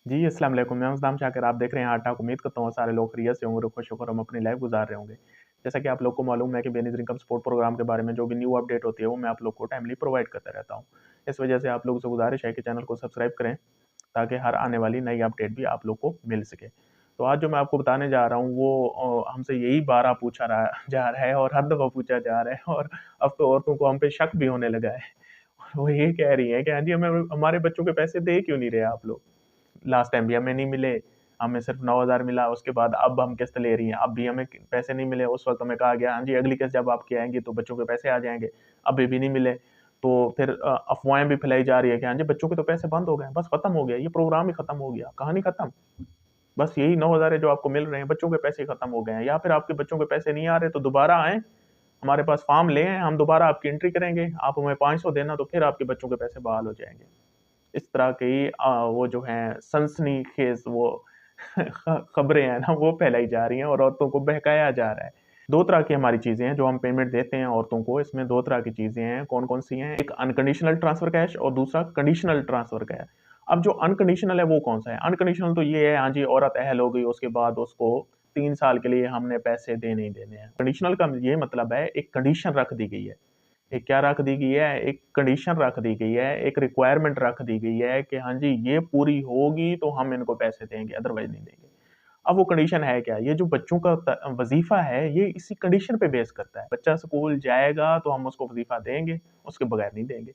जी, अस्सलाम वालेकुम। मैं मुस्ताम शाकिर, आप देख रहे हैं हार्ट टॉक। उम्मीद करता हूँ सारे लोग खैरियत से होंगे और खुश होकर हम अपनी लाइफ गुज़ार रहे होंगे। जैसा कि आप लोग को मालूम है कि बेनिज़ इनकम सपोर्ट प्रोग्राम के बारे में जो भी न्यू अपडेट होती है, वो मैं आप लोग को टाइमली प्रोवाइड करता रहता हूँ। इस वजह से आप लोगों से गुज़ारिश है कि चैनल को सब्सक्राइब करें, ताकि हर आने वाली नई अपडेट भी आप लोग को मिल सके। तो आज जो मैं आपको बताने जा रहा हूँ, वो हमसे यही बारहा पूछा रहा जा रहा है और हर दफ़ा पूछा जा रहा है, और अब तो औरतों को हम पे शक भी होने लगा है। वो ये कह रही हैं कि हाँ जी, हमें हमारे बच्चों के पैसे दे क्यों नहीं रहे आप लोग? लास्ट टाइम भी हमें नहीं मिले, हमें सिर्फ़ 9,000 मिला, उसके बाद अब हम किस्त ले रही हैं, अब भी हमें क पैसे नहीं मिले। उस वक़्त हमें कहा गया, हाँ जी, अगली किस्त जब आपकी आएँगी तो बच्चों के पैसे आ जाएँगे, अभी भी नहीं मिले। तो फिर अफ़वाहें भी फैलाई जा रही है कि हाँ जी, बच्चों के तो पैसे बंद हो गए हैं, बस खत्म हो गया, ये प्रोग्राम ही खत्म हो गया, कहानी खत्म। बस यही 9,000 है जो आपको मिल रहे हैं, बच्चों के पैसे खत्म हो गए हैं, या फिर आपके बच्चों के पैसे नहीं आ रहे तो दोबारा आएँ, हमारे पास फ़ॉर्म ले आएँ, हम दोबारा आपकी एंट्री करेंगे, आप हमें 500 देना, तो फिर आपके बच्चों के पैसे बहाल हो जाएँगे। इस तरह की वो जो हैं सनसनीखेज़ वो खबरें हैं ना, वो फैलाई जा रही हैं और औरतों को बहकाया जा रहा है। 2 तरह की हमारी चीज़ें हैं जो हम पेमेंट देते हैं औरतों को, इसमें 2 तरह की चीज़ें हैं, कौन-कौन सी हैं? एक अनकंडीशनल ट्रांसफर कैश और दूसरा कंडीशनल ट्रांसफर कैश। अब जो अनकंडीशनल है वो कौन-सा है? अनकंडीशनल तो ये है, हाँ जी, औरत अहल हो गई, उसके बाद उसको 3 साल के लिए हमने पैसे देने ही देने हैं। कंडीशनल का ये मतलब है, एक कंडीशन रख दी गई है। एक क्या रख दी गई है, एक कंडीशन रख दी गई है, एक रिक्वायरमेंट रख दी गई है कि हाँ जी, ये पूरी होगी तो हम इनको पैसे देंगे, अदरवाइज़ नहीं देंगे। अब वो कंडीशन है क्या? ये जो बच्चों का वज़ीफ़ा है, ये इसी कंडीशन पे बेस करता है। बच्चा स्कूल जाएगा तो हम उसको वज़ीफ़ा देंगे, उसके बगैर नहीं देंगे।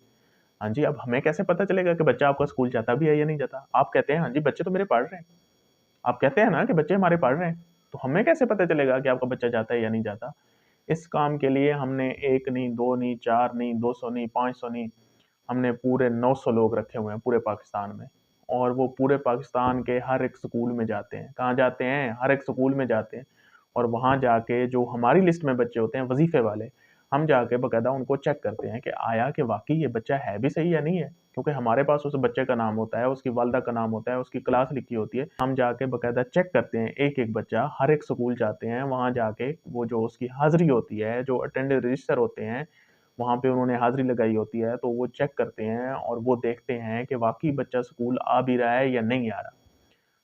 हाँ जी, अब हमें कैसे पता चलेगा कि बच्चा आपका स्कूल जाता भी है या नहीं जाता? आप कहते हैं, हाँ जी, बच्चे तो मेरे पढ़ रहे हैं। आप कहते हैं ना कि बच्चे हमारे पढ़ रहे हैं, तो हमें कैसे पता चलेगा कि आपका बच्चा जाता है या नहीं जाता? इस काम के लिए हमने 1 नहीं, 2 नहीं, 4 नहीं, 200 नहीं, 500 नहीं, हमने पूरे 900 लोग रखे हुए हैं पूरे पाकिस्तान में। और वो पूरे पाकिस्तान के हर एक स्कूल में जाते हैं। कहाँ जाते हैं? हर एक स्कूल में जाते हैं। और वहाँ जाके जो हमारी लिस्ट में बच्चे होते हैं वज़ीफ़े वाले, हम जाके बाकायदा उनको चेक करते हैं कि आया कि वाक़ई ये बच्चा है भी सही या नहीं है। क्योंकि हमारे पास उस बच्चे का नाम होता है, उसकी वालिदा का नाम होता है, उसकी क्लास लिखी होती है। हम जाके बाकायदा चेक करते हैं एक-एक बच्चा, हर एक स्कूल जाते हैं, वहाँ जाके वो जो उसकी हाज़िरी होती है, जो अटेंडेंस रजिस्टर होते हैं, वहाँ पे उन्होंने हाज़िरी लगाई होती है, तो वो चेक करते हैं और वो देखते हैं कि वाक़ई बच्चा स्कूल आ भी रहा है या नहीं आ रहा।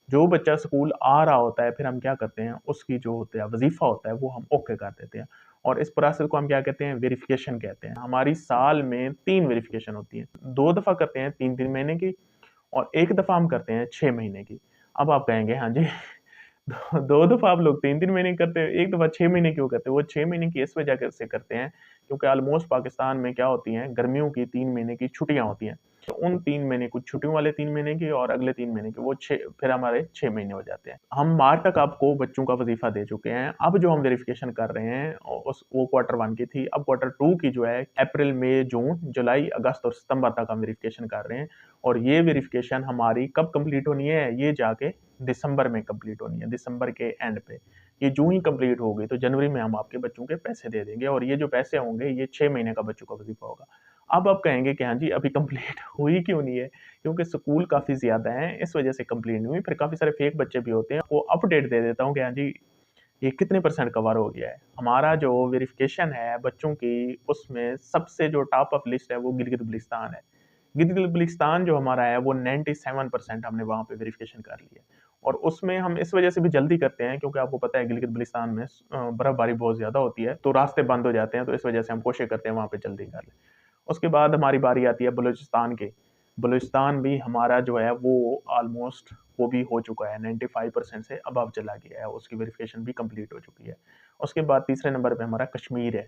जो बच्चा स्कूल आ रहा होता है, फिर हम क्या करते हैं, उसकी जो होता है वज़ीफ़ा होता है, वो हम ओके कर देते हैं। और इस प्रोसेस को हम क्या कहते हैं, वेरिफ़िकेशन कहते हैं। हमारी साल में 3 वेरिफ़िकेशन होती है। 2 दफ़ा करते हैं 3-3 महीने की, और 1 दफ़ा हम करते हैं 6 महीने की। अब आप कहेंगे, हाँ जी, 2 दफ़ा आप लोग 3-3 महीने की करते हो, 1 दफ़ा 6 महीने क्यों करते हो? वो 6 महीने की इस वजह क से करते हैं, क्योंकि ऑलमोस्ट पाकिस्तान में क्या होती हैं, गर्मियों की 3 महीने की छुट्टियाँ होती हैं। तो उन 3 महीने कुछ छुट्टियों वाले 3 महीने की और अगले 3 महीने की, वो 6, फिर हमारे 6 महीने हो जाते हैं। हम मार्च तक आपको बच्चों का वज़ीफ़ा दे चुके हैं। अब जो हम वेरिफ़िकेशन कर रहे हैं उस वो क्वार्टर 1 की थी। अब क्वार्टर 2 की जो है अप्रैल, मई, जून, जुलाई, अगस्त और सितंबर तक हम वेरिफ़िकेशन कर रहे हैं। और ये वेरिफ़िकेशन हमारी कब कंप्लीट होनी है? ये जाके दिसंबर में कंप्लीट होनी है, दिसंबर के एंड पे। ये यूँ ही कंप्लीट हो गई तो जनवरी में हम आपके बच्चों के पैसे दे देंगे, और ये जो पैसे होंगे, ये 6 महीने का बच्चों का वज़ीफ़ा होगा। अब आप कहेंगे कि हाँ जी, अभी कंप्लीट हुई क्यों नहीं है? क्योंकि स्कूल काफ़ी ज़्यादा हैं, इस वजह से कंप्लीट नहीं हुई। फिर काफ़ी सारे फेक बच्चे भी होते हैं, वो अपडेट दे देता हूँ कि हाँ जी, ये कितने परसेंट कवर हो गया है। हमारा जो वेरिफ़िकेशन है बच्चों की, उसमें सबसे जो टॉप ऑफ लिस्ट है वो गिलगित-बल्तिस्तान है। गिलगित-बल्तिस्तान जो हमारा है वो 97% हमने वहाँ पे वेरिफ़िकेशन कर ली है। और उसमें हम इस वजह से भी जल्दी करते हैं, क्योंकि आपको पता है गिलगित-बल्तिस्तान में बर्फ़बारी बहुत ज़्यादा होती है, तो रास्ते बंद हो जाते हैं, तो इस वजह से हम कोशिश करते हैं वहाँ पे जल्दी कर लें। उसके बाद हमारी बारी आती है बलूचिस्तान की। बलूचिस्तान भी हमारा जो है वो ऑलमोस्ट वो भी हो चुका है, 95% से अबव चला गया है, उसकी वेरिफ़िकेशन भी कंप्लीट हो चुकी है। उसके बाद तीसरे नंबर पे हमारा कश्मीर है।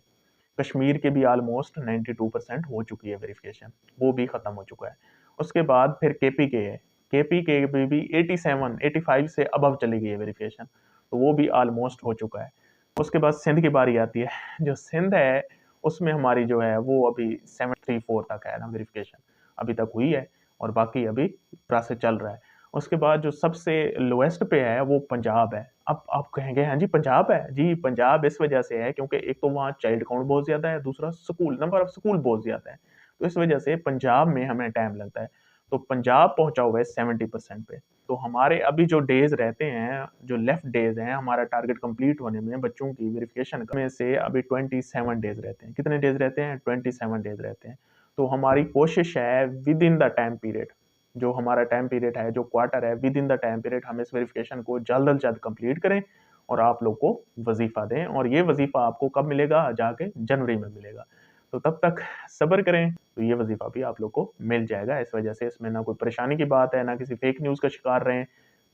कश्मीर के भी ऑलमोस्ट 92% हो चुकी है वेरिफ़िकेशन, वो भी खत्म हो चुका है। उसके बाद फिर केपीके है, केपीके में भी 87, 85 से अबव चली गई है वेरिफ़िकेशन, तो वो भी ऑलमोस्ट हो चुका है। उसके बाद सिंध की बारी आती है, जो सिंध है, उसमें हमारी जो है वो अभी 734 तक है ना वेरिफ़िकेशन, अभी तक हुई है, और बाकी अभी प्रोसेस चल रहा है। उसके बाद जो सबसे लोएस्ट पे है वो पंजाब है। अब आप कहेंगे, हाँ जी, पंजाब है? जी, पंजाब इस वजह से है क्योंकि एक तो वहाँ चाइल्ड काउंट बहुत ज़्यादा है, दूसरा स्कूल नंबर ऑफ स्कूल बहुत ज़्यादा है। तो इस वजह से पंजाब में हमें टाइम लगता है। तो पंजाब पहुँचा हुआ है 70% पे। तो हमारे अभी जो डेज़ रहते हैं, जो लेफ्ट डेज़ हैं, हमारा टारगेट कंप्लीट होने में बच्चों की वेरिफ़िकेशन में से अभी 27 डेज़ रहते हैं। कितने डेज़ रहते हैं? 27 डेज़ रहते हैं। तो हमारी कोशिश है with in the time period, जो हमारा टाइम पीरियड है, जो क्वार्टर है, with in the time period हम इस वेरिफिकेशन को जल्द से जल्द कंप्लीट करें और आप लोग को वजीफा दें। और ये वजीफा आपको कब मिलेगा? जाके जनवरी में मिलेगा। तो तब तक सब्र करें, तो ये वजीफा भी आप लोग को मिल जाएगा। इस वजह से इसमें ना कोई परेशानी की बात है, ना किसी फेक न्यूज़ का शिकार रहें।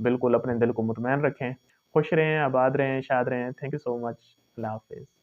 बिल्कुल अपने दिल को मुतमैन रखें, खुश रहें, आबाद रहें, शाद रहें। Thank you so much. अल्लाह हाफ़िज़।